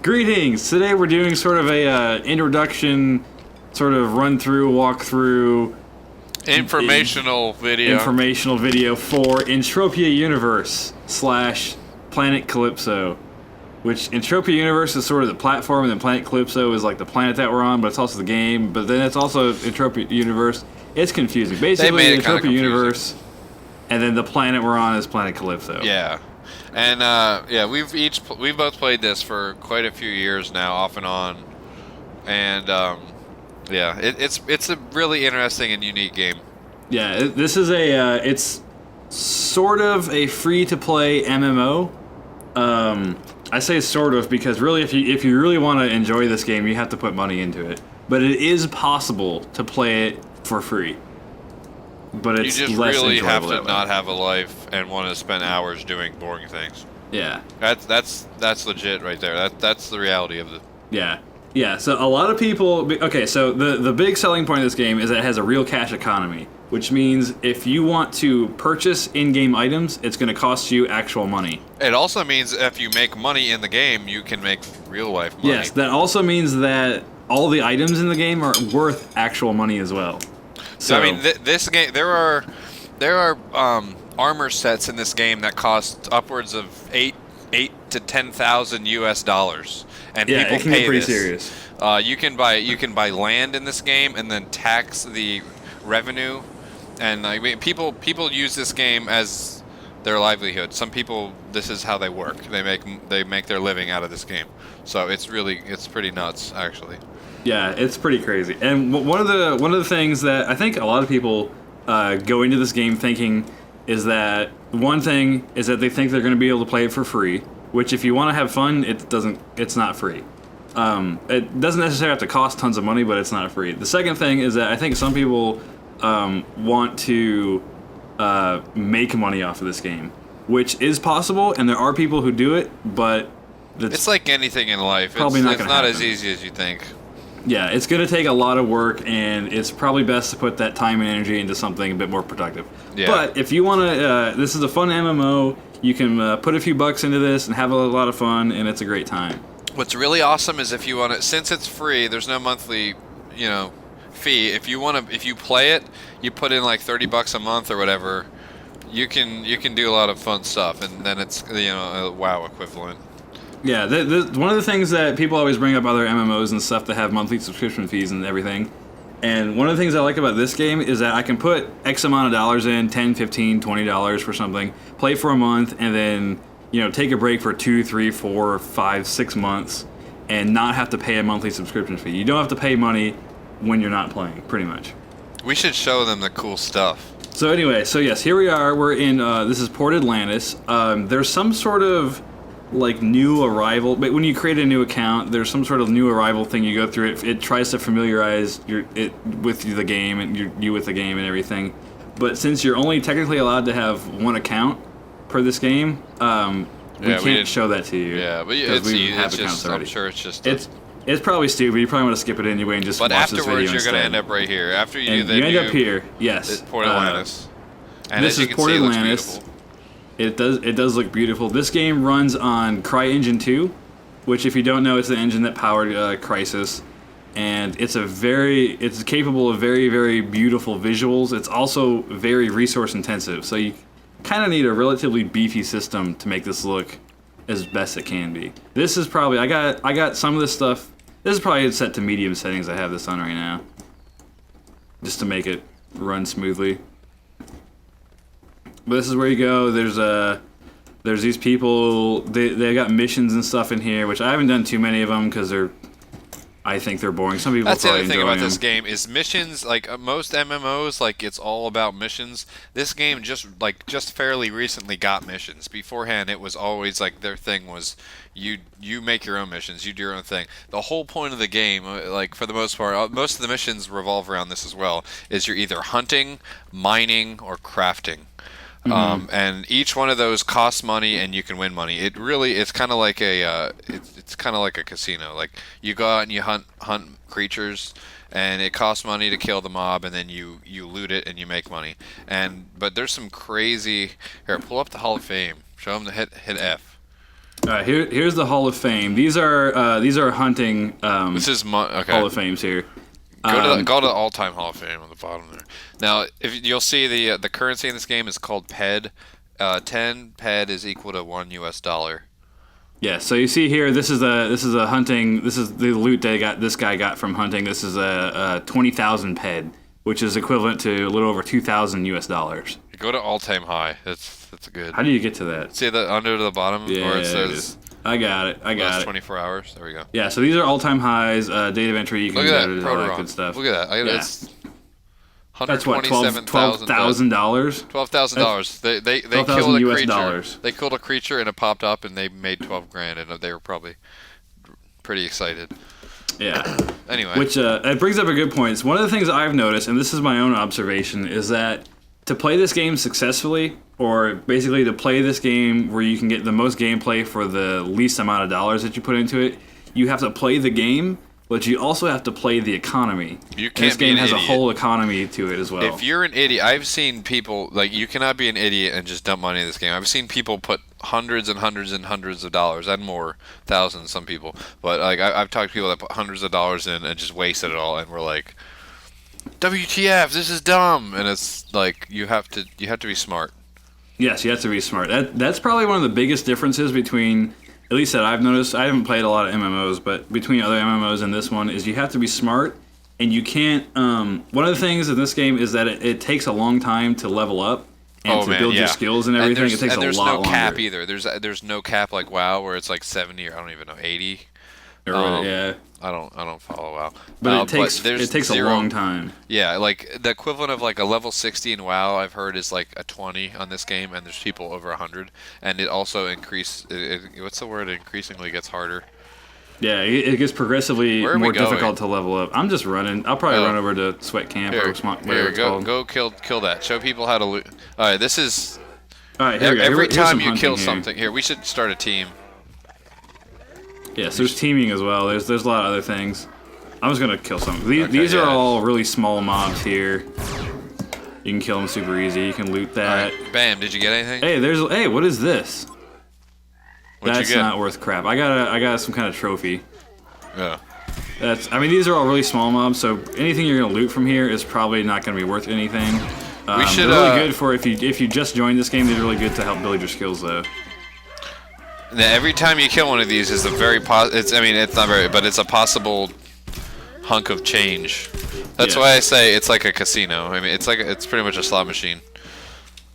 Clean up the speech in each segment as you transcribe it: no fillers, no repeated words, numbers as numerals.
Greetings! Today we're doing sort of a introduction, sort of run-through, walk-through... Informational video for Entropia Universe / Planet Calypso. Which, Entropia Universe is sort of the platform, and then Planet Calypso is like the planet that we're on, but it's also the game, but then it's also Entropia Universe. It's confusing. Basically, Entropia Universe, and then the planet we're on is Planet Calypso. Yeah. And we've both played this for quite a few years now, off and on, and it's a really interesting and unique game. Yeah, this is it's sort of a free to play MMO. I say sort of because really, if you really want to enjoy this game, you have to put money into it. But it is possible to play it for free. But it's you just less really have to that way. Not have a life and want to spend hours doing boring things. Yeah, that's legit right there. That's the reality of it. Yeah. So a lot of people. Okay, so the big selling point of this game is that it has a real cash economy, which means if you want to purchase in-game items, it's going to cost you actual money. It also means if you make money in the game, you can make real life money. Yes, that also means that all the items in the game are worth actual money as well. So I mean, this game there are armor sets in this game that cost upwards of $8,000 to $10,000 and yeah, people it can pay get pretty this. serious. You can buy land in this game and then tax the revenue, and I mean, people use this game as their livelihood. Some people, this is how they work. They make their living out of this game. So it's pretty nuts, actually. Yeah, it's pretty crazy. And one of the things that I think a lot of people go into this game thinking is that one thing is that they think they're going to be able to play it for free, which if you want to have fun, it's not free. It doesn't necessarily have to cost tons of money, but it's not free. The second thing is that I think some people want to make money off of this game, which is possible, and there are people who do it, but it's like anything in life. Probably it's not as easy as you think. Yeah, it's going to take a lot of work, and it's probably best to put that time and energy into something a bit more productive. Yeah. But if you want to, this is a fun MMO. You can put a few bucks into this and have a lot of fun, and it's a great time. What's really awesome is if you want to, since it's free, there's no monthly, fee. If you play it, you put in like $30 a month or whatever. You can do a lot of fun stuff, and then it's a WoW equivalent. Yeah, one of the things that people always bring up other MMOs and stuff that have monthly subscription fees and everything, and one of the things I like about this game is that I can put X amount of dollars in, $10, $15, $20 for something, play for a month, and then take a break for 2, 3, 4, 5, 6 months, and not have to pay a monthly subscription fee. You don't have to pay money when you're not playing, pretty much. We should show them the cool stuff. So anyway, yes, here we are. We're in, this is Port Atlantis. There's some sort of like new arrival, but when you create a new account, there's some sort of new arrival thing you go through. It tries to familiarize it with the game and you with the game and everything. But since you're only technically allowed to have one account per this game, we can't show that to you. Yeah, but I'm sure it's just. It's probably stupid. You probably want to skip it anyway and just watch this video. But afterwards, you're instead. going to end up right here. After you you end up here. Yes. Port Atlantis. And this is Port Atlantis. It does look beautiful. This game runs on CryEngine 2, which if you don't know, it's the engine that powered Crysis, and it's capable of very, very beautiful visuals. It's also very resource intensive, so you kind of need a relatively beefy system to make this look as best it can be. This is probably I got some of this stuff. This is probably set to medium settings. I have this on right now, just to make it run smoothly. But this is where you go. There's these people. They got missions and stuff in here, which I haven't done too many of them because I think they're boring. Some people That's the probably other thing enjoy about them. this game is missions. Like most MMOs, like it's all about missions. This game just fairly recently got missions. Beforehand, it was always like their thing was you make your own missions, you do your own thing. The whole point of the game, like for the most part, most of the missions revolve around this as well. Is you're either hunting, mining, or crafting. Mm-hmm. And each one of those costs money, and you can win money. It's kind of like it's kind of like a casino. Like you go out and you hunt creatures, and it costs money to kill the mob, and then you loot it and you make money. But there's some crazy. Here, pull up the Hall of Fame. Show them the hit F. right, here's the Hall of Fame. These are hunting This is okay. Hall of Fames here. Go to the all-time Hall of Fame on the bottom there. Now, if you'll see the currency in this game is called PED. 10 PED is equal to $1. Yeah, so you see here, this is a hunting. This is the loot this guy got from hunting. This is a 20,000 PED, which is equivalent to a little over $2,000. Go to all-time high. That's good. How do you get to that? See the under to the bottom where it says. I got it. 24 hours. There we go. Yeah, so these are all-time highs. Date of entry. You can Look at go that. to all that good stuff. Look at that. Yeah. It's That's what, $12,000. $12,000. They killed a US creature. dollars. They killed a creature and it popped up and they made 12 grand and they were probably pretty excited. Yeah. Anyway, which it brings up a good point. It's one of the things I've noticed, and this is my own observation, is that to play this game successfully, or basically to play this game where you can get the most gameplay for the least amount of dollars that you put into it, you have to play the game, but you also have to play the economy. You can't. And this game has an idiot. a whole economy to it as well. If you're an idiot, I've seen people like you cannot be an idiot and just dump money in this game. I've seen people put hundreds and hundreds and hundreds of dollars and more, thousands, some people. But like I've talked to people that put hundreds of dollars in and just wasted it all, and we're like, WTF? This is dumb. And it's like you have to be smart. Yes, you have to be smart. That's probably one of the biggest differences between, at least that I've noticed. I haven't played a lot of MMOs, but between other MMOs and this one is you have to be smart, and you can't. One of the things in this game is that it takes a long time to level up and build your skills and everything. It takes a lot longer. There's no cap either. There's no cap like WoW where it's like 70 or I don't even know 80. Yeah. I don't follow WoW. But it takes a long time. Yeah, like the equivalent of like a level 60 in WoW I've heard is like a 20 on this game, and there's people over 100, and it also what's the word? It increasingly gets harder. Yeah, it gets progressively more difficult to level up. I'm just running. I'll probably run over to Sweat Camp or whatever it's called. Go kill that. Show people how to loot. All right, this is. All right, here we go. Every time you kill something, here we should start a team. Yes, there's teaming as well. There's a lot of other things. I'm just gonna kill some. These are all really small mobs here. You can kill them super easy. You can loot that. Right. Bam! Did you get anything? Hey, what is this? What'd That's you get? not worth crap. I got some kind of trophy. Yeah. These are all really small mobs, so anything you're gonna loot from here is probably not gonna be worth anything. We should. They're really good for if you just joined this game. They're really good to help build your skills though. Now, every time you kill one of these is a very it's not very, but it's a possible hunk of change. That's why I say it's like a casino. I mean, it's pretty much a slot machine.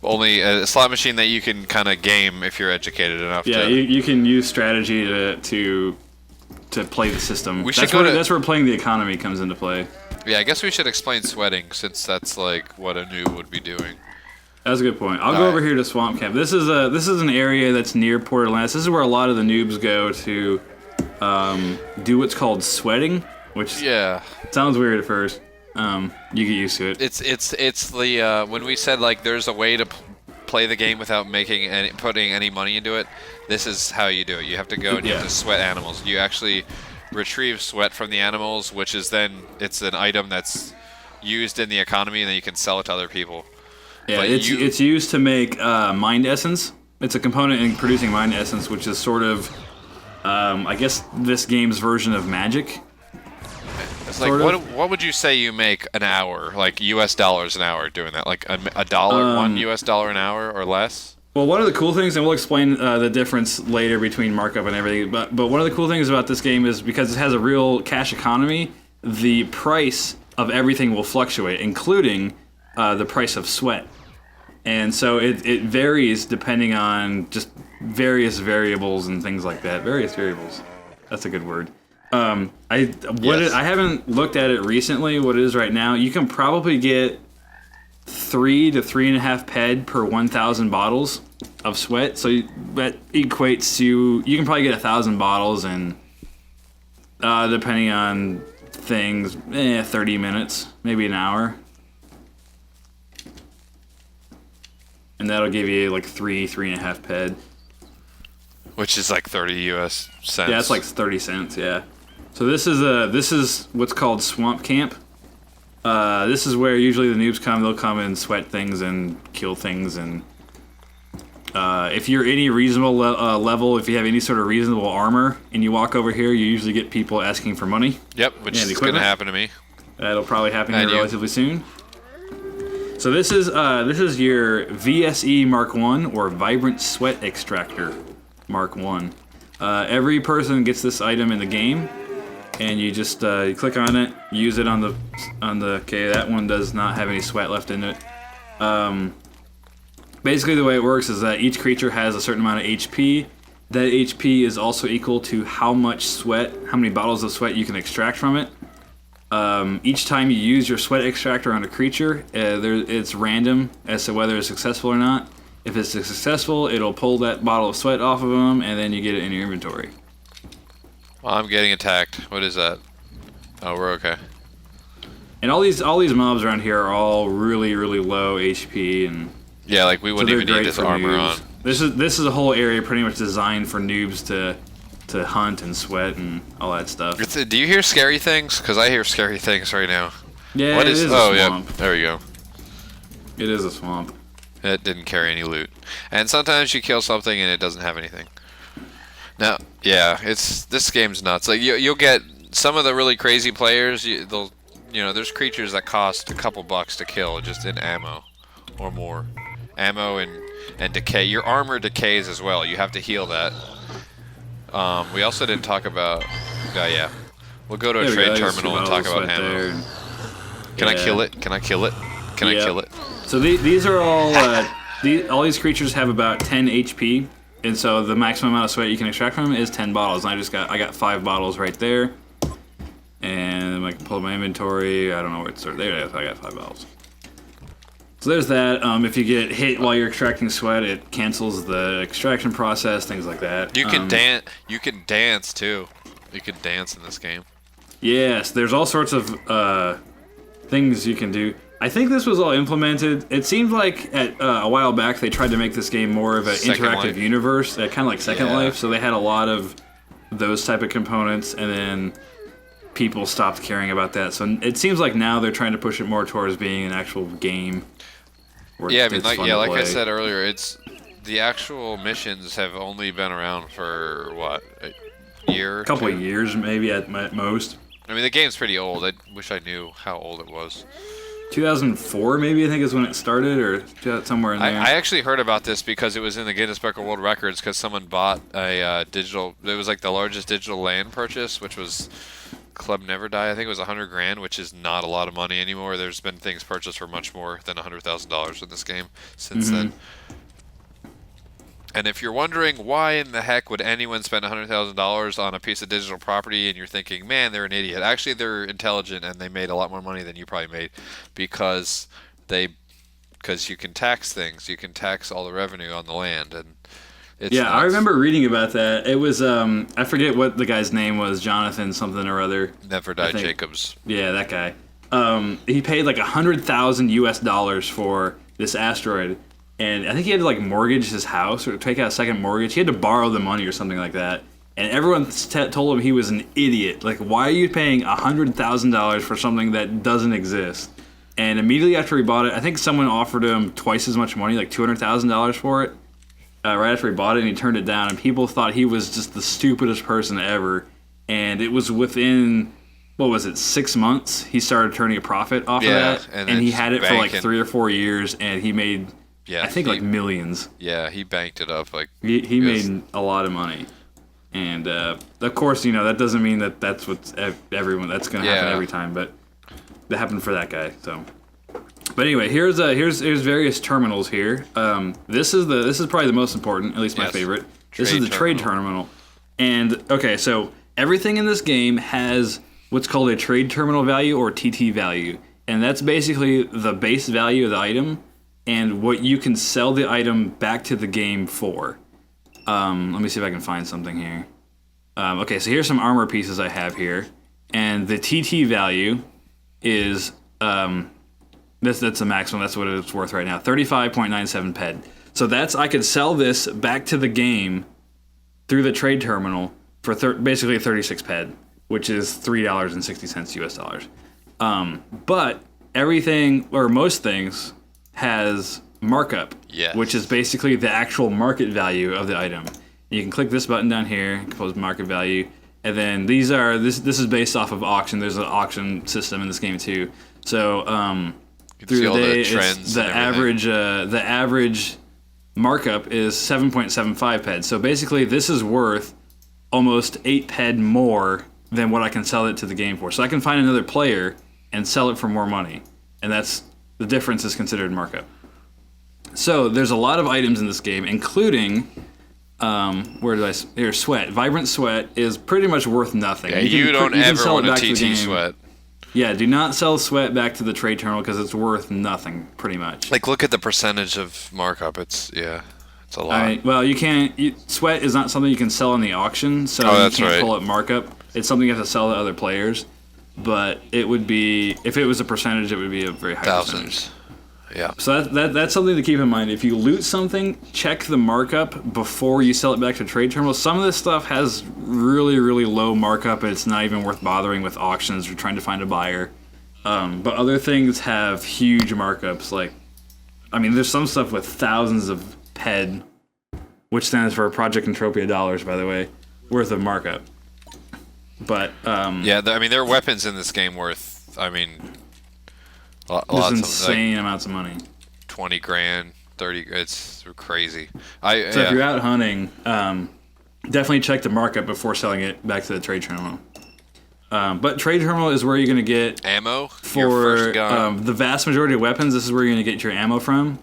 Only a slot machine that you can kind of game if you're educated enough. Yeah, you can use strategy to play the system. That's where playing the economy comes into play. Yeah, I guess we should explain sweating since that's like what a noob would be doing. That's a good point. I'll go over here to Swamp Camp. This is an area that's near Port Atlantis. This is where a lot of the noobs go to do what's called sweating, which sounds weird at first. You get used to it. It's the when we said like there's a way to play the game without putting any money into it. This is how you do it. You have to go and you have to sweat animals. You actually retrieve sweat from the animals, which is then it's an item that's used in the economy, and then you can sell it to other people. Yeah, it's used to make mind essence. It's a component in producing mind essence, which is sort of, I guess, this game's version of magic. It's like what would you say you make an hour, like US dollars an hour, doing that? Like a dollar, $1 US an hour or less? Well, one of the cool things, and we'll explain the difference later between markup and everything, but one of the cool things about this game is because it has a real cash economy, the price of everything will fluctuate, including the price of sweat. And so it varies depending on just various variables and things like that. Various variables. That's a good word. I haven't looked at it recently, what it is right now. You can probably get 3 to 3.5 PED per 1,000 bottles of sweat. So that equates to, you can probably get 1,000 bottles in, depending on things, 30 minutes, maybe an hour. And that'll give you like 3.5 PED. Which is like 30 US cents. Yeah, it's like 30 cents, yeah. So this is what's called Swamp Camp. This is where usually the noobs come. They'll come and sweat things and kill things and If you're any reasonable level, if you have any sort of reasonable armor, and you walk over here, you usually get people asking for money. Yep, which is going to happen to me. That'll probably happen here relatively soon. So this is your VSE Mark 1 or Vibrant Sweat Extractor Mark 1. Every person gets this item in the game, and you just you click on it, use it on the okay, that one does not have any sweat left in it. Basically the way it works is that each creature has a certain amount of HP. That HP is also equal to how much sweat, how many bottles of sweat you can extract from it. Each time you use your sweat extractor on a creature, it's random as to whether it's successful or not. If it's successful, it'll pull that bottle of sweat off of them, and then you get it in your inventory. Well, I'm getting attacked. What is that? Oh, we're okay. And all these mobs around here are all really, really low HP, and yeah, like we wouldn't even need this armor on. This is a whole area pretty much designed for noobs to hunt and sweat and all that stuff. Do you hear scary things? Because I hear scary things right now. Yeah, it is a swamp. Yeah, there we go. It is a swamp. It didn't carry any loot. And sometimes you kill something and it doesn't have anything. Now, yeah, this game's nuts. Like you'll get some of the really crazy players. There's creatures that cost a couple bucks to kill just in ammo or more. Ammo and decay. Your armor decays as well. You have to heal that. We also didn't talk about. Yeah. We'll go to a trade terminal and talk about ammo. Can I kill it? Can I kill it? Can I kill it? So these are all. All these creatures have about 10 HP, and so the maximum amount of sweat you can extract from them is 10 bottles. And I got 5 bottles right there, and I can pull my inventory. I don't know where it's there. I got 5 bottles. So there's that. If you get hit while you're extracting sweat, it cancels the extraction process, things like that. You can dance. You can dance too. You can dance in this game. Yes, there's all sorts of things you can do. I think this was all implemented. It seemed like a while back they tried to make this game more of an interactive universe, kind of like Second Life. So they had a lot of those type of components, and then people stopped caring about that. So it seems like now they're trying to push it more towards being an actual game. Yeah, I mean, like I said earlier, it's the actual missions have only been around for what, a year? A couple of years, maybe at most. I mean, the game's pretty old. I wish I knew how old it was. 2004, maybe, I think is when it started, or somewhere in there. I actually heard about this because it was in the Guinness Book of World Records because someone bought a digital. It was like the largest digital land purchase, which was Club Never Die. I think it was $100,000, which is not a lot of money anymore. There's been things purchased for much more than $100,000 in this game since then. And if you're wondering why in the heck would anyone spend $100,000 on a piece of digital property, and you're thinking, man, they're an idiot. Actually, they're intelligent, and they made a lot more money than you probably made because you can tax things. You can tax all the revenue on the land, and it's nuts. I remember reading about that. It was I forget what the guy's name was, Jonathan something or other. Never Die Jacobs. Yeah, that guy. He paid like $100,000 for this asteroid. And I think he had to like mortgage his house or take out a second mortgage. He had to borrow the money or something like that. And everyone told him he was an idiot. Like, why are you paying $100,000 for something that doesn't exist? And immediately after he bought it, I think someone offered him twice as much money, like $200,000 for it, right after he bought it, and he turned it down. And people thought he was just the stupidest person ever. And it was within, 6 months, he started turning a profit off of that. And he had it for like 3 or 4 years, and he made... Yeah, I think like millions. Yeah, he banked it up like he made a lot of money, and of course, that doesn't mean that's what's everyone that's going to happen every time, but that happened for that guy. So, but anyway, here's various terminals here. This is probably the most important, at least my favorite. This is the trade terminal, and okay, so everything in this game has what's called a trade terminal value or TT value, and that's basically the base value of the item. And what you can sell the item back to the game for. Let me see if I can find something here. Okay, so here's some armor pieces I have here. And the TT value is, that's the maximum, that's what it's worth right now, 35.97 ped. So I could sell this back to the game through the trade terminal for basically 36 ped, which is $3.60 US dollars. But everything, or most things, has markup, Yes. which is basically the actual market value of the item. You can click this button down here, compose market value, and then this is based off of auction. There's an auction system in this game too. So through the day, the average markup is 7.75 ped. So basically, this is worth almost 8 ped more than what I can sell it to the game for. So I can find another player and sell it for more money, and that's the difference is considered markup. So there's a lot of items in this game, including sweat. Vibrant sweat is pretty much worth nothing. Yeah, you don't ever want a TT sweat. Yeah, do not sell sweat back to the trade terminal because it's worth nothing, pretty much. Like, look at the percentage of markup. It's a lot. Well, you can't. Sweat is not something you can sell in the auction, so you can't pull up markup. It's something you have to sell to other players. But it would be, if it was a percentage, it would be a very high percentage. Yeah. So that's something to keep in mind. If you loot something, check the markup before you sell it back to trade terminal. Some of this stuff has really, really low markup, and it's not even worth bothering with auctions or trying to find a buyer. But other things have huge markups. There's some stuff with thousands of PED, which stands for Project Entropia dollars, by the way, worth of markup. But there are weapons in this game worth, lots insane amounts of money. 20 grand, 30. It's crazy. If you're out hunting, definitely check the markup before selling it back to the trade terminal. But trade terminal is where you're going to get ammo for your first gun. The vast majority of weapons. This is where you're going to get your ammo from.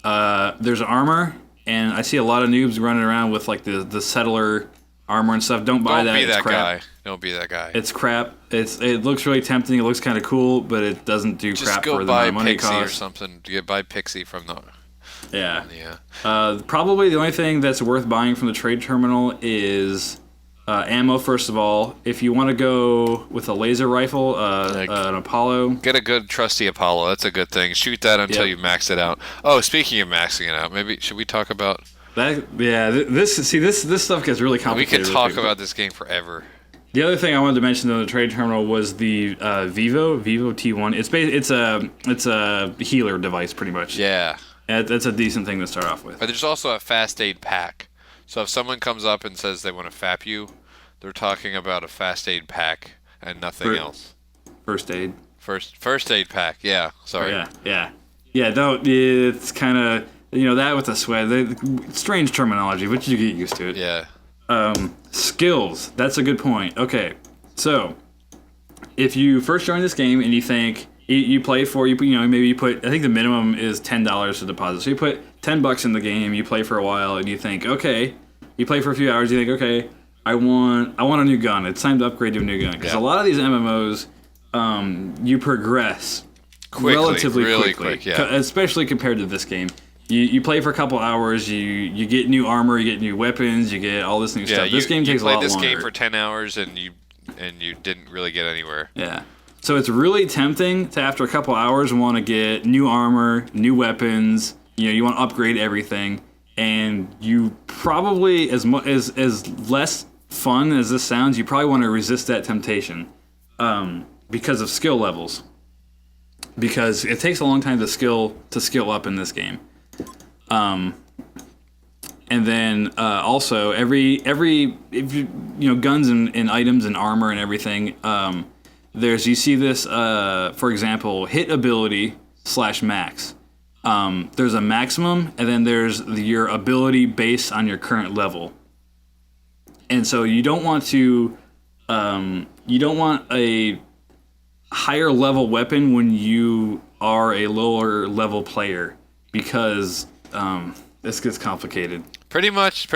There's armor, and I see a lot of noobs running around with the settler armor and stuff. Don't buy that. Don't be that guy. Don't be that guy. It's crap. It looks really tempting. It looks kind of cool, but it doesn't do crap for the amount of money it costs. Just go buy Pixie or something. You buy Pixie from the... Yeah. Probably the only thing that's worth buying from the trade terminal is ammo, first of all. If you want to go with a laser rifle, an Apollo... Get a good, trusty Apollo. That's a good thing. Shoot that until you max it out. Oh, speaking of maxing it out, maybe should we talk about... This stuff gets really complicated. We could talk about this game forever. The other thing I wanted to mention on the trade terminal was the Vivo T1. It's a healer device, pretty much. Yeah. That's a decent thing to start off with. But there's also a fast aid pack. So if someone comes up and says they want to FAP you, they're talking about a fast aid pack and nothing else. First aid. First aid pack. Yeah. Sorry. Yeah. It's kind of. That with the sweat, strange terminology, but you get used to it. Yeah. Skills. That's a good point. Okay, so if you first join this game and you think you play for maybe you put, I think the minimum is $10 to deposit. So you put $10 in the game, you play for a while, and you think, okay, you play for a few hours, you think, okay, I want a new gun. It's time to upgrade to a new gun because a lot of these MMOs, you progress relatively quickly, especially compared to this game. You play for a couple hours, you get new armor, you get new weapons, you get all this new stuff. This game takes a lot longer. You played this game for 10 hours and you didn't really get anywhere. Yeah. So it's really tempting to, after a couple hours, want to get new armor, new weapons, you want to upgrade everything, and you probably, as less fun as this sounds, you probably want to resist that temptation because of skill levels. Because it takes a long time to skill up in this game. And then also every if you guns and items and armor and everything, you see this for example, hit ability /max. There's a maximum, and then there's your ability based on your current level. And so you don't want a higher level weapon when you are a lower level player, because this gets complicated. Pretty much,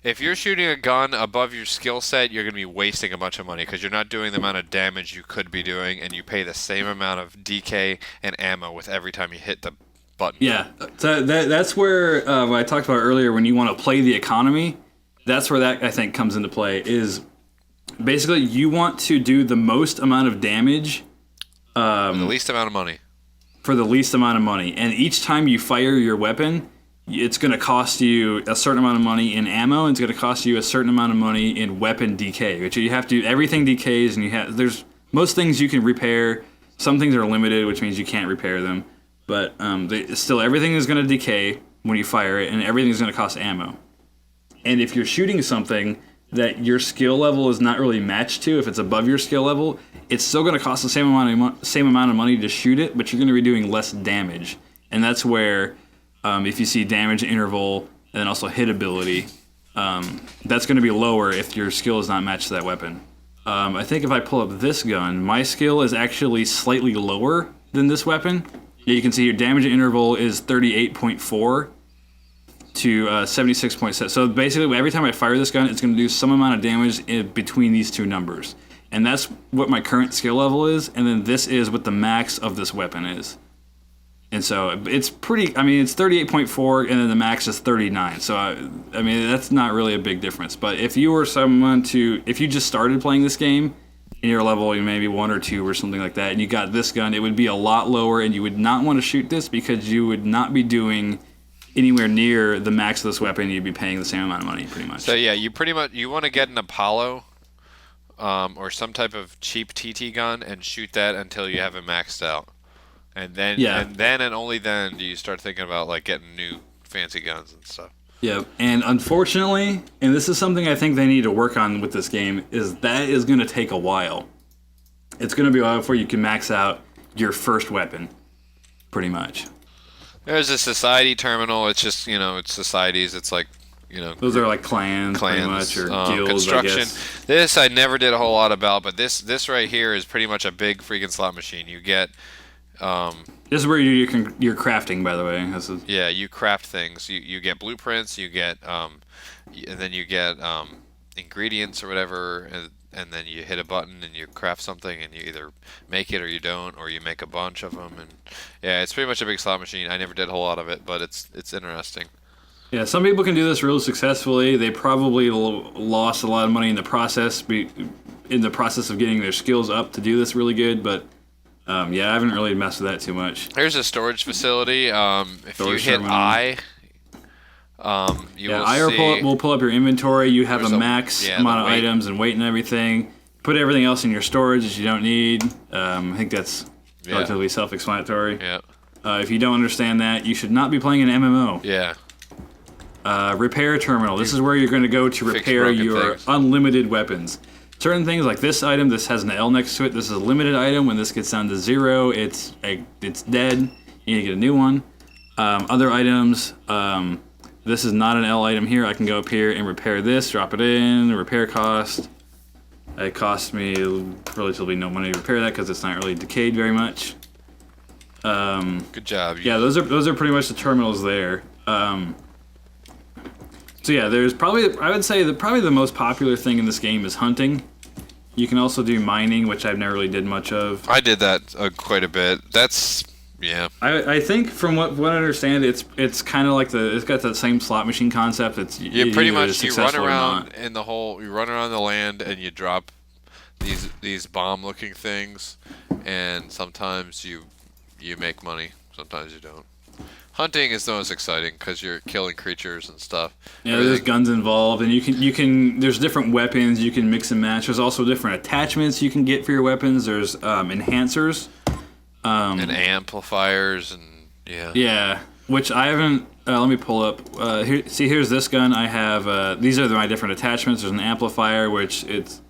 if you're shooting a gun above your skill set, you're going to be wasting a bunch of money because you're not doing the amount of damage you could be doing, and you pay the same amount of DK and ammo with every time you hit the button. Yeah, so that's where what I talked about earlier, when you want to play the economy, that's where that, I think, comes into play, is basically you want to do the most amount of damage for the least amount of money. For the least amount of money. And each time you fire your weapon, it's going to cost you a certain amount of money in ammo, and it's going to cost you a certain amount of money in weapon decay, which you have to, everything decays, and there's most things you can repair. Some things are limited, which means you can't repair them. But still, everything is going to decay when you fire it, and everything is going to cost ammo. And if you're shooting something that your skill level is not really matched to, if it's above your skill level, it's still going to cost the same amount of money to shoot it, but you're going to be doing less damage. And that's where, if you see damage interval and then also hit ability, that's going to be lower if your skill is not matched to that weapon. I think if I pull up this gun, my skill is actually slightly lower than this weapon. You can see your damage interval is 38.4 to 76.7. So basically, every time I fire this gun, it's going to do some amount of damage in between these two numbers. And that's what my current skill level is, and then this is what the max of this weapon is. And so it's pretty, I mean, it's 38.4, and then the max is 39. So, I mean, that's not really a big difference. But if you were if you just started playing this game, and you're level maybe 1 or 2 or something like that, and you got this gun, it would be a lot lower, and you would not want to shoot this because you would not be doing anywhere near the max of this weapon. You'd be paying the same amount of money, pretty much. So yeah, you want to get an Apollo, or some type of cheap TT gun and shoot that until you have it maxed out, and then and only then do you start thinking about like getting new fancy guns and stuff. Yeah, and unfortunately, and this is something I think they need to work on with this game, is that is going to take a while. It's going to be a while before you can max out your first weapon, pretty much. There's a society terminal. It's just, it's societies. It's like, those are like clans pretty much, or guilds, construction. I guess. This I never did a whole lot about, but this right here is pretty much a big freaking slot machine. You get. This is where you're crafting, by the way. Yeah, you craft things. You get blueprints. You get and then you get ingredients or whatever, and then you hit a button and you craft something, and you either make it or you don't, or you make a bunch of them. And yeah, it's pretty much a big slot machine. I never did a whole lot of it, but it's interesting. Yeah, some people can do this real successfully. They probably lost a lot of money in the process, of getting their skills up to do this really good, but. I haven't really messed with that too much. Here's a storage facility. If you hit terminal. I, you will see. We'll pull up your inventory. You have a max amount of items and weight and everything. Put everything else in your storage that you don't need. I think that's relatively self-explanatory. Yeah. If you don't understand that, you should not be playing an MMO. Yeah. Repair terminal. This is where you're going to go to repair your unlimited weapons. Certain things like this item, this has an L next to it. This is a limited item. When this gets down to 0, it's dead. You need to get a new one. Other items, this is not an L item here. I can go up here and repair this, drop it in, repair cost. It costs me relatively no money to repair that because it's not really decayed very much. Good job. Yeah, those are pretty much the terminals there. So yeah, there's probably, I would say that probably the most popular thing in this game is hunting. You can also do mining, which I've never really did much of. I did that quite a bit. Yeah. I think from what I understand, it's kind of like it's got that same slot machine concept. You pretty much you run around you run around the land and you drop these bomb-looking things, and sometimes you make money, sometimes you don't. Hunting is the most exciting because you're killing creatures and stuff. Yeah, there's guns involved, and you can. There's different weapons you can mix and match. There's also different attachments you can get for your weapons. There's enhancers, and amplifiers, and yeah. Yeah, which I haven't. Let me pull up. Here's this gun. I have. These are my different attachments. There's an amplifier, which it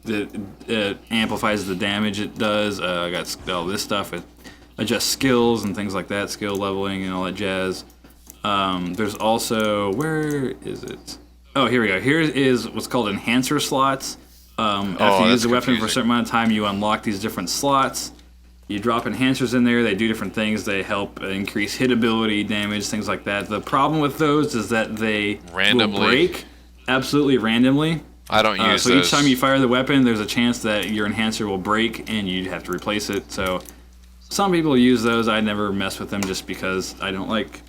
amplifies the damage it does. I got all this stuff. It adjust skills and things like that, skill leveling and all that jazz. There's also, where is it? Oh, here we go. Here is what's called enhancer slots. After you use the weapon for a certain amount of time, you unlock these different slots. You drop enhancers in there. They do different things. They help increase hit ability, damage, things like that. The problem with those is that they will break absolutely randomly. I don't use so those. Each time you fire the weapon, there's a chance that your enhancer will break and you have to replace it. So some people use those. I never mess with them just because I don't like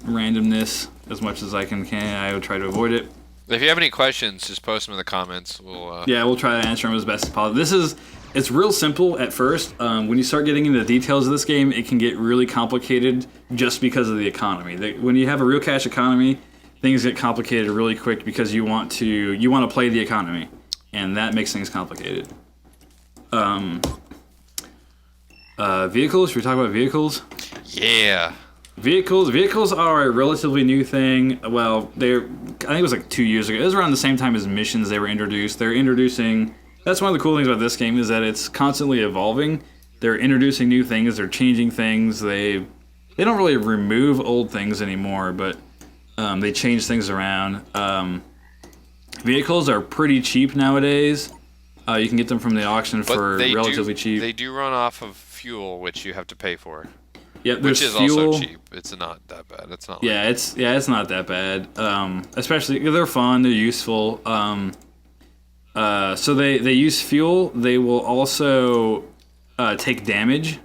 randomness as much as I can. I would try to avoid it. If you have any questions, just post them in the comments. We'll try to answer them as best as possible. It's real simple at first. When you start getting into the details of this game, it can get really complicated just because of the economy. When you have a real cash economy, things get complicated really quick because you want to play the economy, and that makes things complicated. Vehicles? Should we talk about vehicles? Yeah. Vehicles are a relatively new thing. Well, I think it was like 2 years ago. It was around the same time as missions they were introduced. They're introducing. That's one of the cool things about this game is that it's constantly evolving. They're introducing new things. They're changing things. They don't really remove old things anymore, but they change things around. Vehicles are pretty cheap nowadays. You can get them from the auction for relatively cheap. They do run off of fuel, which you have to pay for. Yep, which is fuel. Also cheap. It's not that bad. It's not. Yeah, it's not that bad. Especially they're fun. They're useful. So they use fuel. They will also take damage.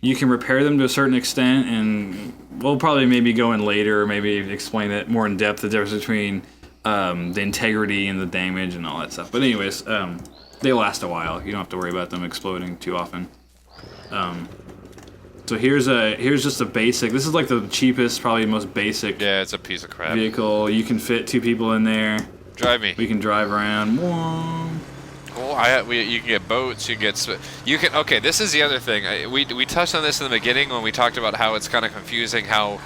You can repair them to a certain extent, and we'll probably maybe go in later, or maybe explain it more in depth, the difference between the integrity and the damage and all that stuff. But anyways, they last a while. You don't have to worry about them exploding too often. So here's just a basic. This is like the cheapest, probably most basic. Yeah, it's a piece of crap. Vehicle. You can fit 2 people in there. Drive me. We can drive around. Whoa. Well, you can get boats. Okay, this is the other thing. We touched on this in the beginning when we talked about how it's kind of confusing how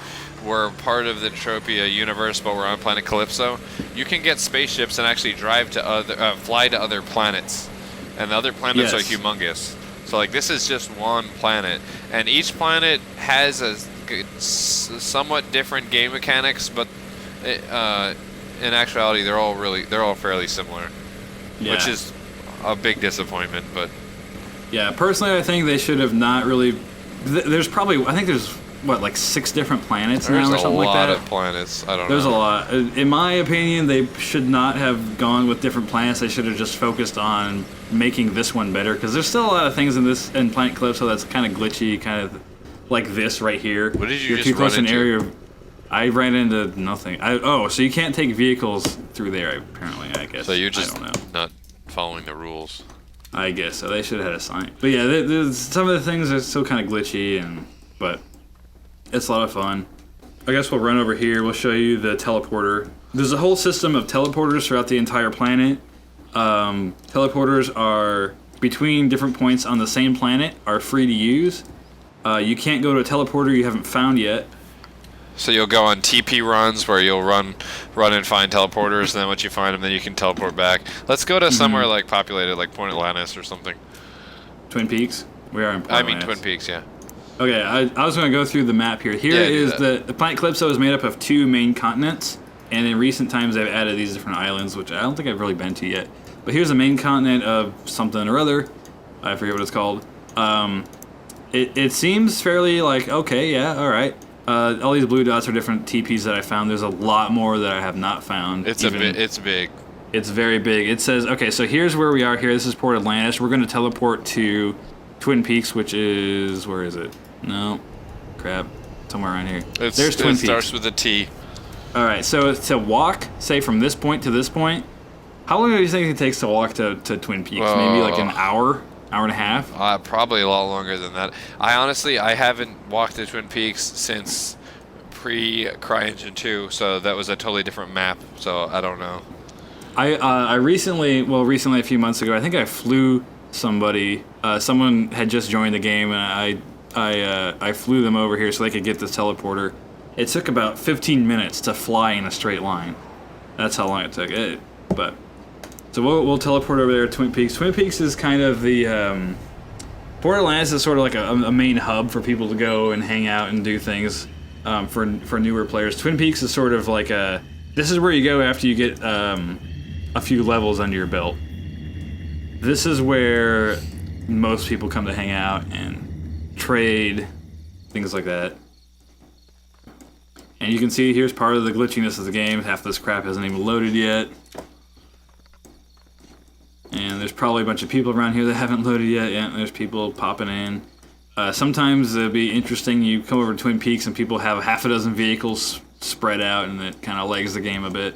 we're part of the Entropia universe, but we're on planet Calypso. You can get spaceships and actually fly to other planets, and the other planets are humongous. So like this is just one planet, and each planet has a somewhat different game mechanics, but in actuality they're all fairly similar, which is a big disappointment. But yeah, personally I think they should have not really. There's probably there's like 6 different planets now or something like that. There's a lot of planets. I don't know. There's a lot. In my opinion, they should not have gone with different planets. They should have just focused on making this one better, because there's still a lot of things in Planet Calypso that's kind of glitchy, kind of like this right here. What did you You're just too close run to into? an area. I ran into nothing. So you can't take vehicles through there, apparently, I guess. So you're just I don't know. not following the rules. I guess so. They should have had a sign. But yeah, some of the things are still kind of glitchy, but it's a lot of fun. I guess we'll run over here. We'll show you the teleporter. There's a whole system of teleporters throughout the entire planet. Teleporters are between different points on the same planet, are free to use. You can't go to a teleporter you haven't found yet. So you'll go on TP runs where you'll run and find teleporters, and then once you find them, then you can teleport back. Let's go to somewhere like populated, like Port Atlantis or something. Twin Peaks? We are in Port Atlantis. Twin Peaks, yeah. Okay, I was going to go through the map here. Here is the planet Calypso is made up of 2 main continents, and in recent times they've added these different islands, which I don't think I've really been to yet. But here's the main continent of something or other. I forget what it's called. It seems fairly like, okay, yeah, all right. All these blue dots are different TPs that I found. There's a lot more that I have not found. It's big. It's very big. It says, okay, so here's where we are here. This is Port Atlantis. We're going to teleport to Twin Peaks, which is, where is it? No, crap, somewhere around here. There's Twin Peaks. It starts with a T. All right, so to walk, say from this point to this point, how long do you think it takes to walk to Twin Peaks? Maybe like an hour and a half? Probably a lot longer than that. I haven't walked to Twin Peaks since pre-CryEngine 2, so that was a totally different map, so I don't know. I recently, a few months ago, I think I flew somebody. Someone had just joined the game, and I flew them over here so they could get this teleporter. It took about 15 minutes to fly in a straight line. That's how long it took. So we'll teleport over there to Twin Peaks. Twin Peaks is kind of the Port Atlantis is sort of like a main hub for people to go and hang out and do things for newer players. Twin Peaks is sort of like this is where you go after you get a few levels under your belt. This is where most people come to hang out and trade, things like that. And you can see here's part of the glitchiness of the game. Half this crap hasn't even loaded yet. And there's probably a bunch of people around here that haven't loaded yet. Yeah, there's people popping in. Sometimes it'll be interesting. You come over to Twin Peaks and people have half a dozen vehicles spread out, and it kind of legs the game a bit.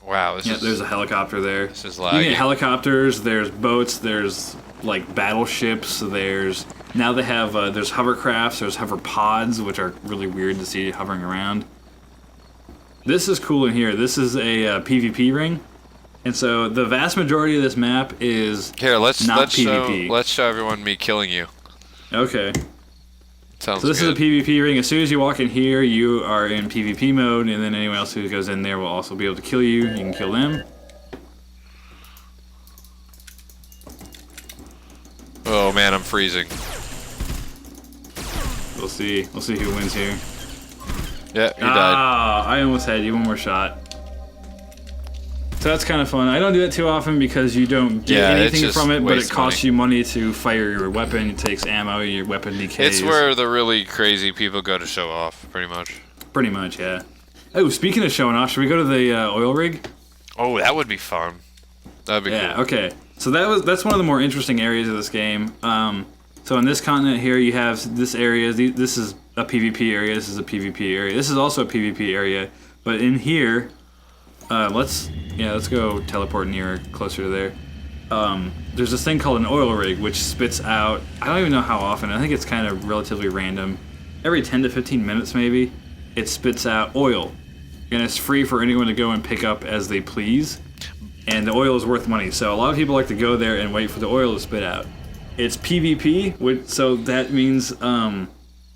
Wow, there's a helicopter there. This is You lagging. get helicopters, there's boats, there's like battleships, there's hovercrafts, there's hover pods, which are really weird to see hovering around. This is cool in here. This is a PvP ring. And so the vast majority of this map is Here, let's PvP. show everyone me killing you. Okay. Sounds So this good. is a PvP ring. As soon as you walk in here, you are in PvP mode, and then anyone else who goes in there will also be able to kill you. You can kill them. Oh man, I'm freezing. We'll see. We'll see who wins here. Yeah, you died. Ah, I almost had you. One more shot. So that's kind of fun. I don't do it too often because you don't get anything from it, but it costs you money to fire your weapon. It takes ammo, your weapon decays. It's where the really crazy people go to show off, pretty much. Pretty much, yeah. Oh, speaking of showing off, should we go to the oil rig? Oh, that would be fun. That'd be Yeah, cool. okay. So that's one of the more interesting areas of this game. So on this continent here, you have this area. This is a PvP area. This is a PvP area. This is also a PvP area. But in here, let's go teleport nearer, closer to there. There's this thing called an oil rig, which spits out. I don't even know how often. I think it's kind of relatively random. Every 10 to 15 minutes, maybe, it spits out oil, and it's free for anyone to go and pick up as they please. And the oil is worth money, so a lot of people like to go there and wait for the oil to spit out. It's PvP, so that means a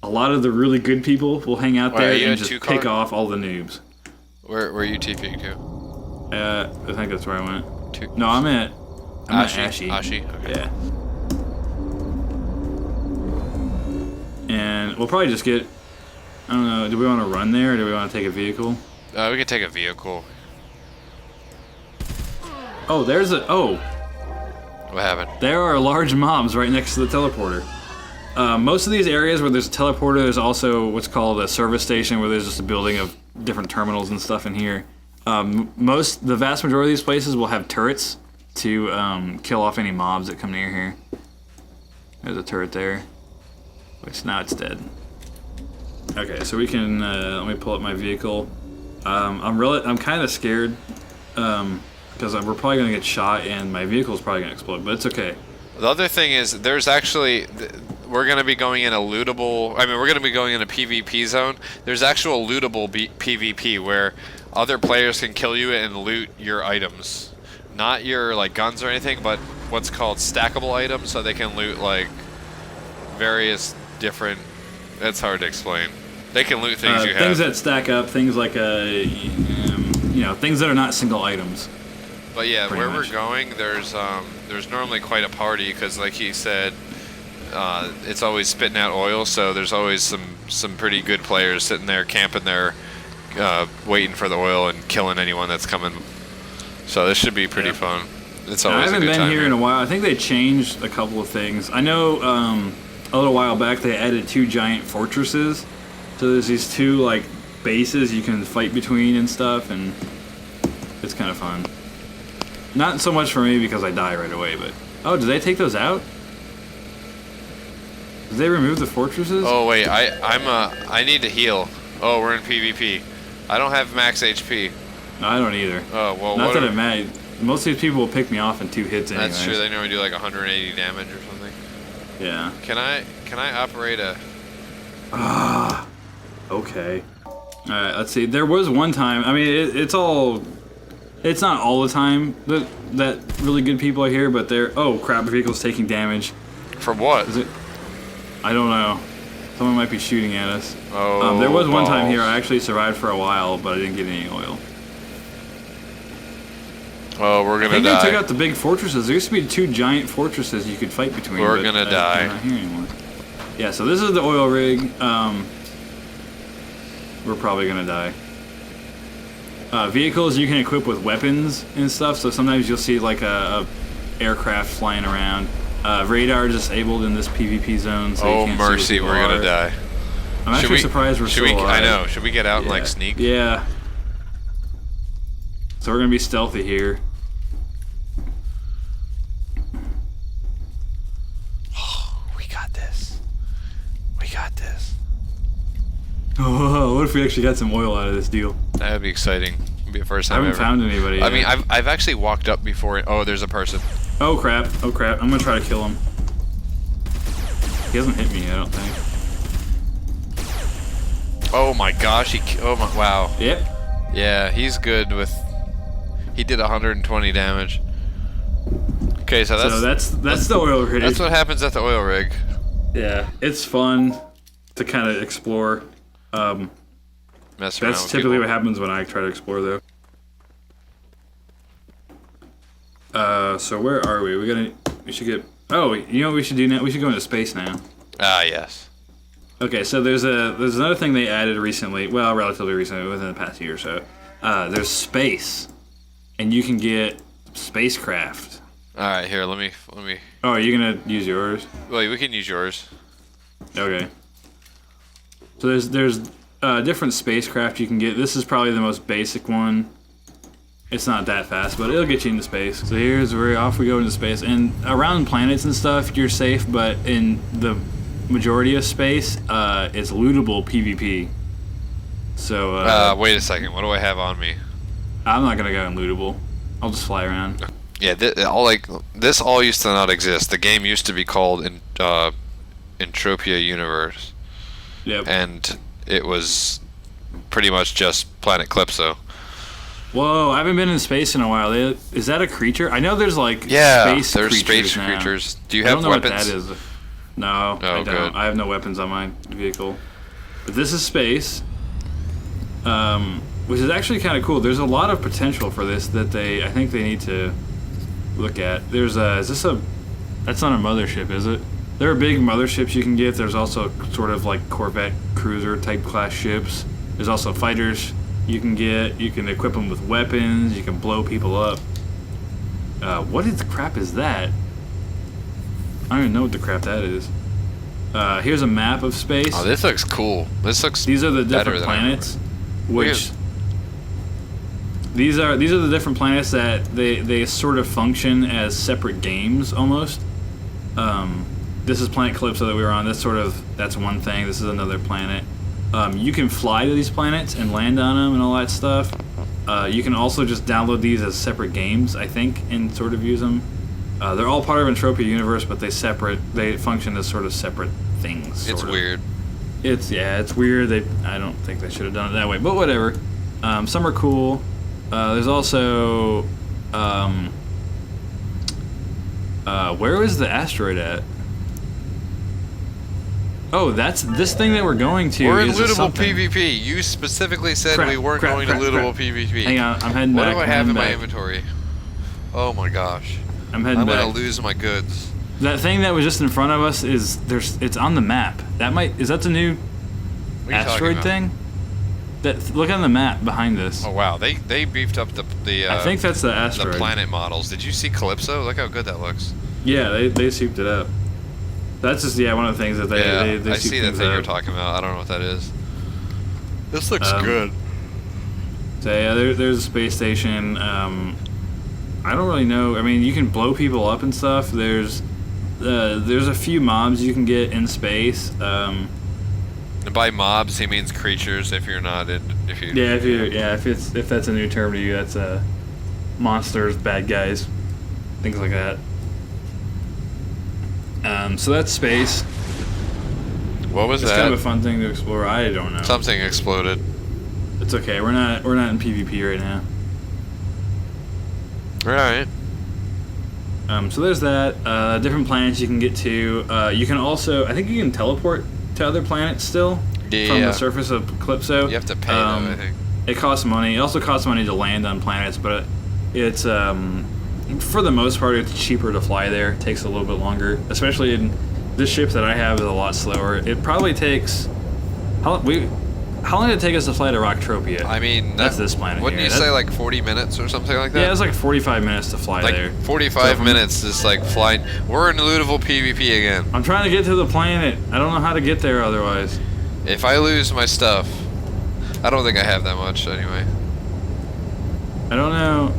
lot of the really good people will hang out there and just pick off all the noobs. Where you TPing to? I think that's where I went. No, I'm at Ashy. Ashy? Okay. Yeah. And we'll probably just get, I don't know, do we want to run there or do we want to take a vehicle? We can take a vehicle. Oh, What happened? there are large mobs right next to the teleporter. Most of these areas where there's a teleporter, there's also what's called a service station, where there's just a building of different terminals and stuff in here. The vast majority of these places will have turrets to kill off any mobs that come near here. There's a turret there, which now it's dead. Okay, so we can let me pull up my vehicle. I'm kind of scared because we're probably gonna get shot and my vehicle's probably gonna explode, but it's okay. The other thing is, there's actually, we're going to be going in a lootable, we're going to be going in a PvP zone. There's actual lootable PvP where other players can kill you and loot your items. Not your, like, guns or anything, but what's called stackable items, so they can loot, like, various different, it's hard to explain. They can loot things you have. Things that stack up, things like, things that are not single items. But yeah, Pretty where much. we're going, there's normally quite a party because, like he said, it's always spitting out oil. So there's always some pretty good players sitting there camping there, waiting for the oil and killing anyone that's coming. So this should be pretty fun. It's always I haven't a good been time here in a while. I think they changed a couple of things. I know a little while back they added 2 giant fortresses. So there's these 2 like bases you can fight between and stuff, and it's kind of fun. Not so much for me because I die right away, but... Oh, did they take those out? Did they remove the fortresses? Oh wait, I need to heal. Oh, we're in PvP. I don't have max HP. No, I don't either. Oh well. Not that it matters. Most of these people will pick me off in 2 hits anyways. That's true. They normally do like 180 damage or something. Yeah. Can I operate a? Ah. Okay. Alright, let's see. There was one time... I mean, it's not all the time that really good people are here, but they're... Oh, crap, the vehicle's taking damage. From what? Is it? I don't know. Someone might be shooting at us. Oh, there was one time balls. here I actually survived for a while, but I didn't get any oil. Oh, we're I gonna think die. they took out the big fortresses. There used to be 2 giant fortresses you could fight between. We're but gonna die. They're not here anymore. Yeah, so this is the oil rig. We're probably gonna die. Vehicles you can equip with weapons and stuff, so sometimes you'll see like a aircraft flying around. Radar disabled in this PvP zone, so Oh you can't see what mercy, people we're are. gonna die. I'm actually surprised we're still alive. I know. Should we get out and like sneak? Yeah. So we're gonna be stealthy here. We got this. We got this. Oh, what if we actually got some oil out of this deal? That would be exciting. It'd be the first I time haven't ever. found anybody yet. I mean, I've actually walked up before. Oh, there's a person. Oh crap, oh crap. I'm gonna try to kill him. He hasn't hit me, I don't think. Oh my gosh, wow. Yep. Yeah, he's good with, he did 120 damage. Okay, so that's the oil rig. that's what happens at the oil rig. Yeah, it's fun to kind of explore. Mess around That's with typically people. what happens when I try to explore, though. So where are we? We should get. Oh, you know what we should do now? We should go into space now. Ah, yes. Okay, so there's another thing they added recently. Well, relatively recently, within the past year or so. There's space, and you can get spacecraft. All right, here. Let me. Oh, are you gonna use yours? Wait, we can use yours. Okay. So there's different spacecraft you can get. This is probably the most basic one. It's not that fast, but it'll get you into space. So here's where off we go into space. And around planets and stuff, you're safe, but in the majority of space, it's lootable PvP. So, Wait a second. What do I have on me? I'm not gonna go in lootable. I'll just fly around. Yeah, this all used to not exist. The game used to be called Entropia Universe, Yep. and it was pretty much just Planet Calypso. Whoa, I haven't been in space in a while. Is that a creature? I know there's like There's creatures space now. creatures. Do you I have don't know weapons? what that is. No, I don't. good. I have no weapons on my vehicle. But this is space, which is actually kind of cool. There's a lot of potential for this that I think they need to look at. Is this a? That's not a mothership, is it? There are big motherships you can get. There's also sort of like Corvette cruiser type class ships. There's also fighters you can get. You can equip them with weapons. You can blow people up. What the crap is that? I don't even know what the crap that is. Here's a map of space. Oh, this looks cool. This looks. These are the better different than I planets, remember. which these are the different planets that they sort of function as separate games almost. This is Planet Calypso that we were on. That's one thing. This is another planet. You can fly to these planets and land on them and all that stuff. You can also just download these as separate games, I think, and sort of use them. They're all part of Entropia Universe, but they function as sort of separate things. It's sort of. weird. It's weird. I don't think they should have done it that way, but whatever. Some are cool. There's also where is the asteroid at? Oh, that's this thing that we're going to. We're in is lootable something. PvP. You specifically said Crap, we weren't crap, going crap, to lootable crap. PvP. Hang on, I'm heading What back. do I I'm have in heading my back. inventory? Oh my gosh. I'm heading I'm back. gonna lose my goods. That thing that was just in front of us it's on the map. Is that the new What are you talking asteroid about? thing? Look on the map behind this. Oh wow, they beefed up the I think that's the the asteroid. planet models. Did you see Calypso? Look how good that looks. Yeah, they souped it up. That's just one of the things that they I souped see that things thing you're up. talking about. I don't know what that is. This looks good. So yeah, there's a space station. I don't really know. I mean, you can blow people up and stuff. There's a few mobs you can get in space. And by mobs, he means creatures. If you're not in, if you. If that's a new term to you, that's monsters, bad guys, things like that. So that's space. What was It's that? kind of a fun thing to explore. I don't know. Something exploded. It's okay. We're not in PvP right now. All right. So there's that. Different planets you can get to. You can also, I think you can teleport to other planets still from Yeah. the surface of Calypso. You have to pay them, I think. It costs money. It also costs money to land on planets, but it's for the most part it's cheaper to fly there. It takes a little bit longer, especially in this ship that I have is a lot slower. It probably takes how long did it take us to fly to Rocktropia? I mean, that's this planet. Wouldn't here. you say like 40 minutes or something like that? Yeah, it's like 45 minutes to fly like there. 45 So- minutes is like flying. We're in lootable PvP again. I'm trying to get to the planet. I don't know how to get there otherwise. If I lose my stuff, I don't think I have that much anyway. I don't know.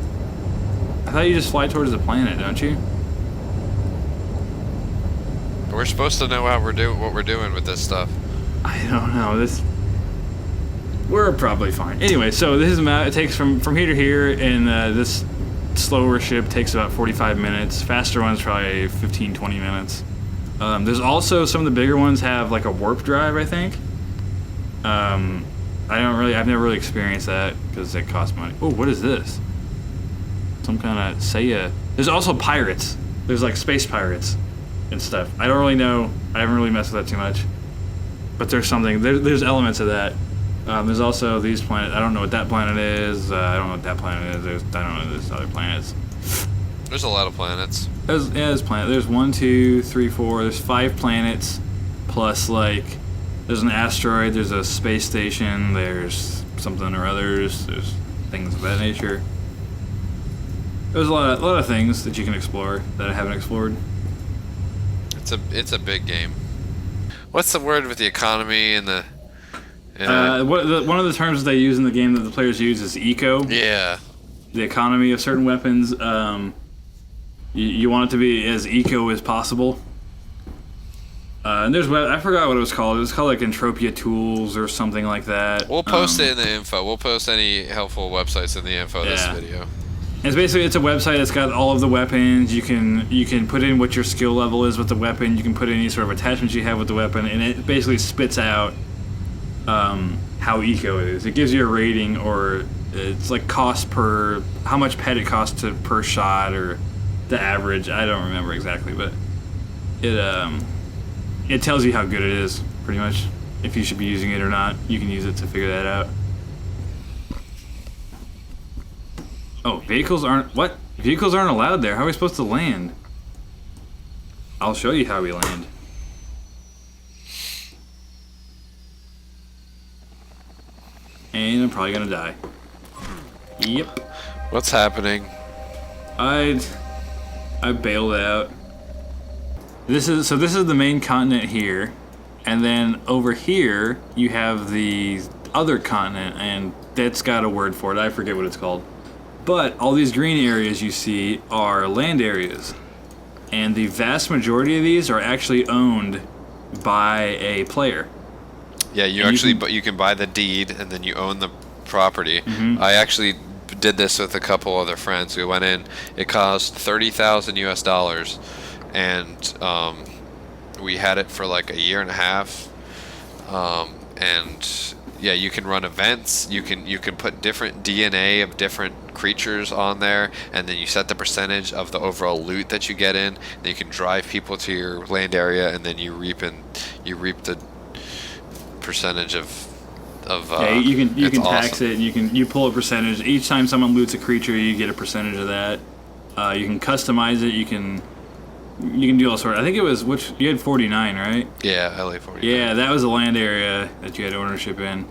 I thought you just fly towards the planet, don't you? We're supposed to know what we're doing with this stuff. I don't know. We're probably fine. Anyway, so this is a map. It takes from here to here, and this slower ship takes about 45 minutes. Faster ones probably 15, 20 minutes. There's also some of the bigger ones have like a warp drive, I think. I've never really experienced that because it costs money. Oh, what is this? Some kind of There's also pirates. There's like space pirates and stuff. I don't really know. I haven't really messed with that too much. but there's something. There's elements of that. There's also these planets. I don't know what that planet is. I don't know what that planet is. I don't know there's other planets. There's a lot of planets. There's planet. There's 1, 2, 3, 4. There's 5 planets, plus like there's an asteroid. There's a space station. There's something or others. There's things of that nature. There's a lot of things that you can explore that I haven't explored. It's a big game. What's the word with the economy and the? One of the terms they use in the game that the players use is eco. Yeah. The economy of certain weapons. You want it to be as eco as possible. And I forgot what it was called. It was called like Entropia Tools or something like that. We'll post it in the info. We'll post any helpful websites in the info of this video. It's basically it's a website that's got all of the weapons. You can put in what your skill level is with the weapon. You can put in any sort of attachments you have with the weapon, and it basically spits out how eco it is. It gives you a rating, or it's like cost per how much pet it costs per shot, or the average. I don't remember exactly, but it tells you how good it is, pretty much. If you should be using it or not, you can use it to figure that out. Oh, vehicles aren't allowed there. How are we supposed to land? I'll show you how we land. And I'm probably gonna die. Yep. What's happening? I bailed out. This is the main continent here, and then over here you have the other continent, and that's got a word for it. I forget what it's called. But all these green areas you see are land areas, and the vast majority of these are actually owned by a player. Yeah, but you can buy the deed and then you own the property. Mm-hmm. I actually did this with a couple other friends. We went in. It cost $30,000 US, and we had it for like a year and a half. And yeah, you can run events. You can put different DNA of different creatures on there, and then you set the percentage of the overall loot that you get in. Then you can drive people to your land area, and then you reap the percentage of. Yeah, you can tax awesome. it. You pull a percentage each time someone loots a creature. You get a percentage of that. You can customize it. You can do all sorts. I think it was you had 49, right? Yeah, LA 49. Yeah, that was a land area that you had ownership in.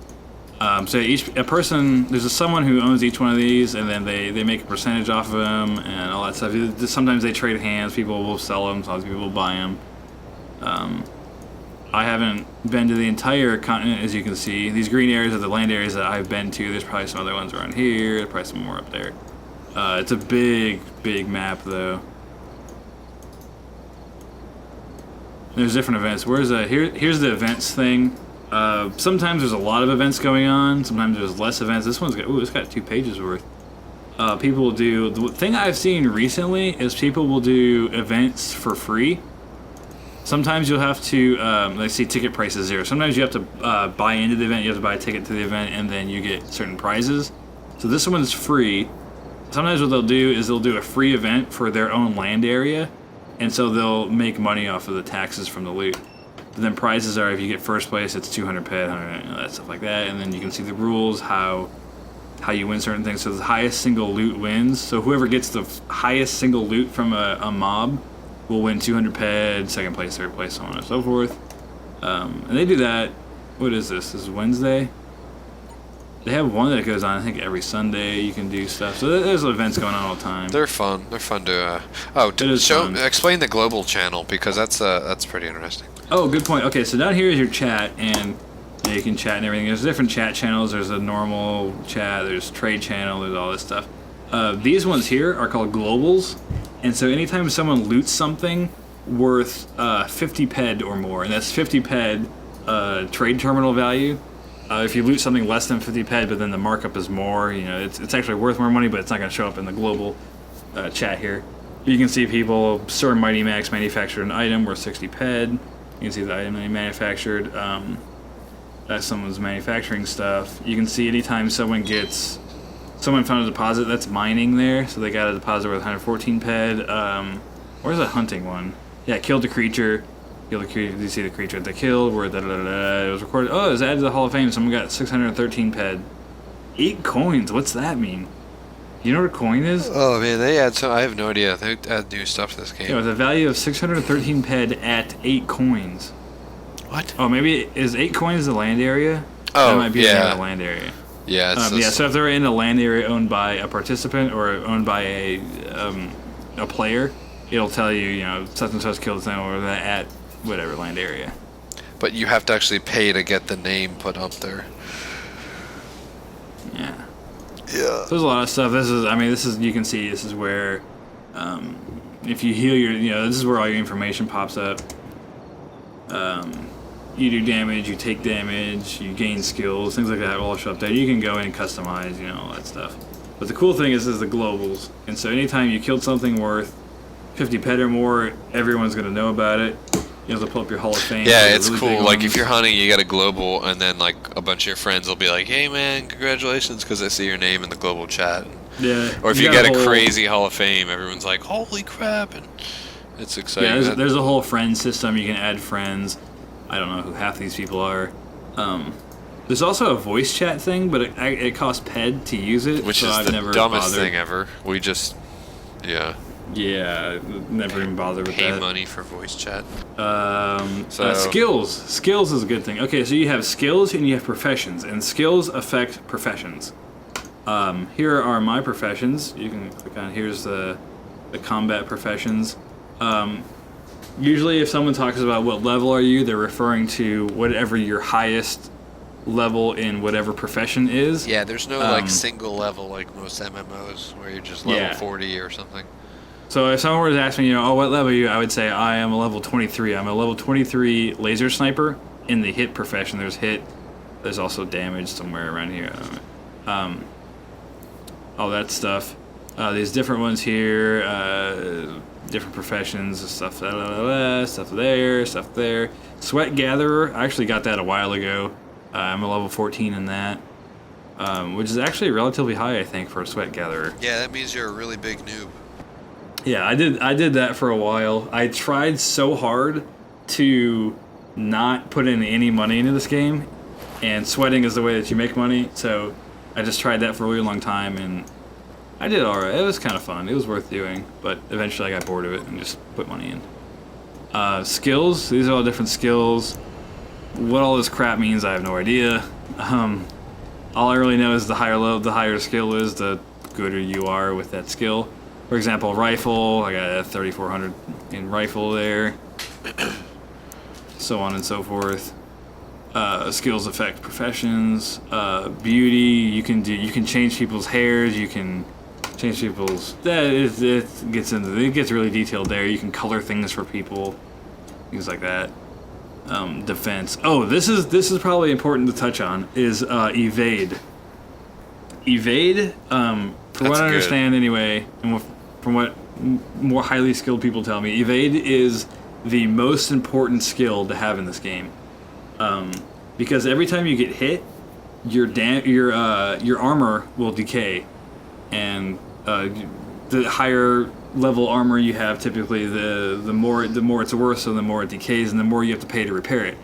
So there's someone who owns each one of these, and then they make a percentage off of them and all that stuff. Sometimes they trade hands. People will sell them. Sometimes people will buy them. I haven't been to the entire continent, as you can see. These green areas are the land areas that I've been to. There's probably some other ones around here. There's probably some more up there. It's a big, big map, though. There's different events. Here's the events thing. Sometimes there's a lot of events going on. Sometimes there's less events. This one's it's got 2 pages worth. People will do the thing I've seen recently is people will do events for free. Sometimes you'll have to let's see ticket prices there. Sometimes you have to buy into the event. You have to buy a ticket to the event, and then you get certain prizes. So this one's free. Sometimes what they'll do is they'll do a free event for their own land area, and so they'll make money off of the taxes from the loot. But then prizes are, if you get first place, it's 200 pet, that stuff like that. And then you can see the rules, how you win certain things. So the highest single loot wins. So whoever gets the highest single loot from a mob will win 200 ped, second place, third place, so on and so forth. And they do that. What is this? This is Wednesday. They have one that goes on, I think, every Sunday. You can do stuff. So there's events going on all the time. They're fun. They're fun to. Explain the global channel, because that's pretty interesting. Oh, good point. Okay, so down here is your chat, and you can chat and everything. There's different chat channels. There's a normal chat. There's trade channel. There's all this stuff. These ones here are called globals, and so anytime someone loots something worth 50 ped or more, and that's 50 ped trade terminal value. If you loot something less than 50 ped, but then the markup is more, it's actually worth more money, but it's not going to show up in the global chat here. You can see people, Sir Mighty Max manufactured an item worth 60 ped. You can see the item that he manufactured. That's someone's manufacturing stuff. You can see anytime someone found a deposit, that's mining there, so they got a deposit worth 114 ped. Where's the hunting one? Yeah, killed a creature. Kill the creature. You see the creature that they killed. Where it was recorded. Oh, it was added to the Hall of Fame. Someone got 613 ped. 8 coins. What's that mean? You know what a coin is? Oh man, they add some. I have no idea. They add new stuff to this game. Yeah, with a value of 613 ped at 8 coins. What? Oh, maybe is 8 coins the land area? Oh, that might be yeah. the land area. Yeah. So if they're in a land area owned by a participant or owned by a player, it'll tell you, you know, such and such killed someone or that at whatever land area. But you have to actually pay to get the name put up there. Yeah. Yeah. There's a lot of stuff. This is you can see this is where, if you heal this is where all your information pops up. You do damage, you take damage, you gain skills, things like that will all show up there. You can go in and customize, all that stuff. But the cool thing is the globals. And so anytime you killed something worth 50 pet or more, everyone's going to know about it. You have to pull up your Hall of Fame. Yeah, it's really cool. Like, if you're hunting, you got a global, and then, like, a bunch of your friends will be like, hey, man, congratulations, because they see your name in the global chat. Yeah. Or if you get a crazy Hall of Fame, everyone's like, holy crap, and it's exciting. Yeah, there's a whole friend system. You can add friends. I don't know who half these people are. There's also a voice chat thing, but it costs ped to use it. Which is the dumbest thing ever. We just, yeah. Yeah, never even bothered with that. Pay money for voice chat. Skills. Skills is a good thing. Okay, so you have skills and you have professions, and skills affect professions. Here are my professions. You can click on, here's the combat professions. Usually if someone talks about what level are you, they're referring to whatever your highest level in whatever profession is. Yeah, there's no like single level like most MMOs where you're just level 40 or something. So if someone were to ask me, what level are you? I would say I am a level 23. I'm a level 23 laser sniper in the hit profession. There's hit. There's also damage somewhere around here. All that stuff. These different ones here. Different professions. Stuff stuff there. Stuff there. Sweat gatherer. I actually got that a while ago. I'm a level 14 in that. Which is actually relatively high, I think, for a sweat gatherer. Yeah, that means you're a really big noob. Yeah, I did that for a while. I tried so hard to not put in any money into this game, and sweating is the way that you make money, so I just tried that for a really long time, and I did alright. It was kind of fun. It was worth doing, but eventually I got bored of it and just put money in. Skills. These are all different skills. What all this crap means, I have no idea. All I really know is the higher level, the higher skill is, the gooder you are with that skill. For example, rifle, I got a 3400 in rifle there. So on and so forth. Skills affect professions. Beauty, you can change people's hairs, you can change people's. It gets really detailed there. You can color things for people, things like that. Defense. Oh, this is probably important to touch on. Is evade. Evade. From what I understand, anyway, and from what more highly skilled people tell me, evade is the most important skill to have in this game. Because every time you get hit, your armor will decay, and the higher level armor you have, typically the more it's worth, so the more it decays, and the more you have to pay to repair it.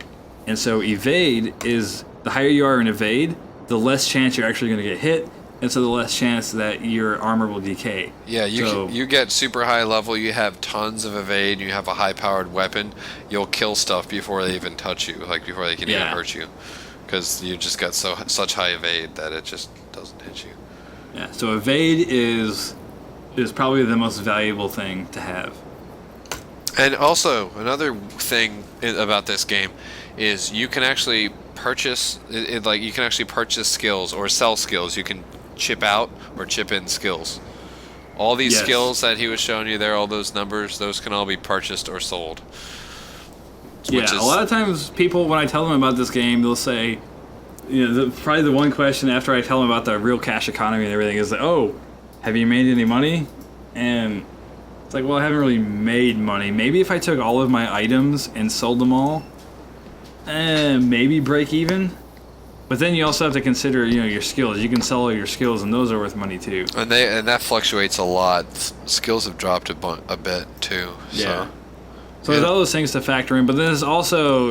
And so evade is, the higher you are in evade, the less chance you're actually going to get hit, and so the less chance that your armor will decay. Yeah, you get super high level, you have tons of evade, you have a high powered weapon, you'll kill stuff before they even touch you, like before they can even hurt you, because you just got such high evade that it just doesn't hit you. Yeah, so evade is probably the most valuable thing to have. And also, another thing about this game is you can actually purchase you can actually purchase skills or sell skills. You can chip out or chip in skills. All these skills that he was showing you there, all those numbers, those can all be purchased or sold. Yeah, a lot of times people, when I tell them about this game, they'll say, probably the one question after I tell them about the real cash economy and everything is like, oh, have you made any money? And it's like, well, I haven't really made money. Maybe if I took all of my items and sold them all, maybe break even. But then you also have to consider, your skills. You can sell all your skills, and those are worth money too. And that fluctuates a lot. Skills have dropped a bit too. Yeah. So there's all those things to factor in, but then there's also,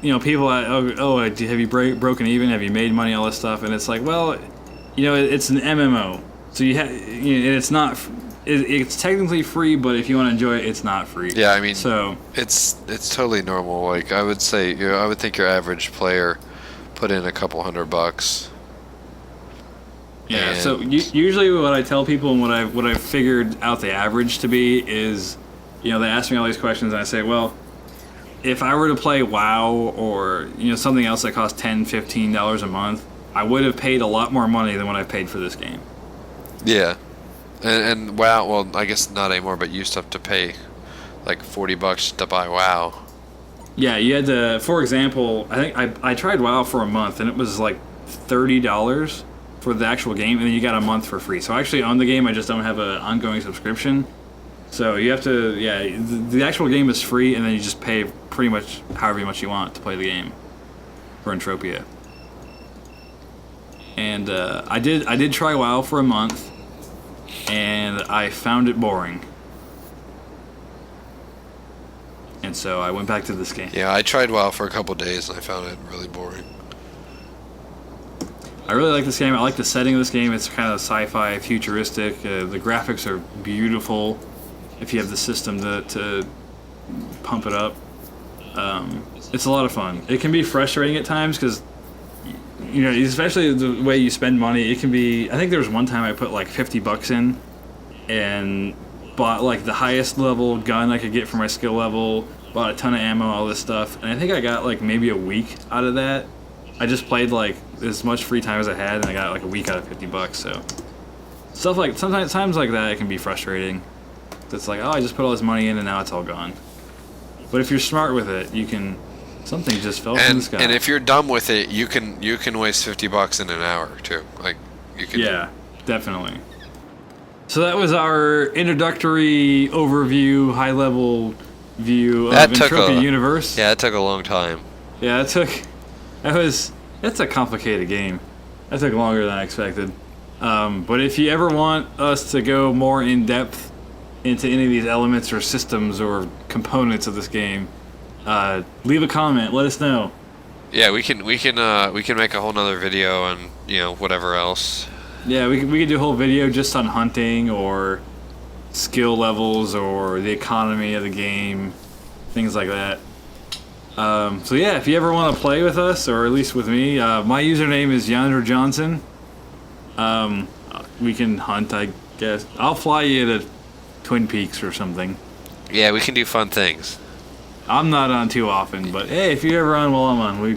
people that, have you broken even? Have you made money? All this stuff, and it's like, well, it's an MMO, so it's not, it's technically free, but if you want to enjoy it, it's not free. Yeah, I mean, so it's totally normal. Like I would say, I would think your average player put in a couple $100. Yeah. So usually, what I tell people and what I've figured out the average to be is, they ask me all these questions, and I say, well, if I were to play WoW or something else that costs $10, $15 a month, I would have paid a lot more money than what I've paid for this game. Yeah, and WoW. Well, I guess not anymore, but you used to have to pay like $40 to buy WoW. Yeah, you had to. For example, I think I tried WoW for a month, and it was like $30 for the actual game, and then you got a month for free. So I actually own the game. I just don't have an ongoing subscription. So you have to. Yeah, the actual game is free, and then you just pay pretty much however much you want to play the game for Entropia. And I did try WoW for a month, and I found it boring. And so I went back to this game. Yeah, I tried WoW for a couple days, and I found it really boring. I really like this game. I like the setting of this game. It's kind of sci-fi, futuristic. The graphics are beautiful if you have the system to pump it up. It's a lot of fun. It can be frustrating at times because, especially the way you spend money, it can be... I think there was one time I put like $50 in and bought like the highest level gun I could get for my skill level, bought a ton of ammo, all this stuff, and I think I got like maybe a week out of that. I just played like as much free time as I had, and I got like a week out of $50. So stuff like times like that, it can be frustrating. It's like, oh, I just put all this money in, and now it's all gone. But if you're smart with it, you can. Something just fell from the sky. And if you're dumb with it, you can waste $50 in an hour too. Like you can. Yeah, definitely. So that was our introductory overview, high-level view of Entropia Universe. Yeah, it took a long time. Yeah, that's a complicated game. That took longer than I expected. But if you ever want us to go more in depth into any of these elements or systems or components of this game, leave a comment. Let us know. Yeah, we can make a whole nother video and whatever else. Yeah, we could do a whole video just on hunting or skill levels or the economy of the game, things like that. So yeah, if you ever want to play with us, or at least with me, my username is Yonder Johnson. We can hunt, I guess. I'll fly you to Twin Peaks or something. Yeah, we can do fun things. I'm not on too often, but hey, if you're ever on while I'm on, we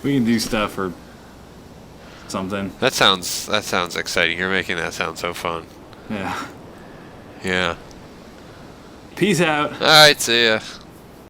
can do stuff or something. That sounds exciting. You're making that sound so fun. Yeah. Yeah. Peace out. All right, see ya.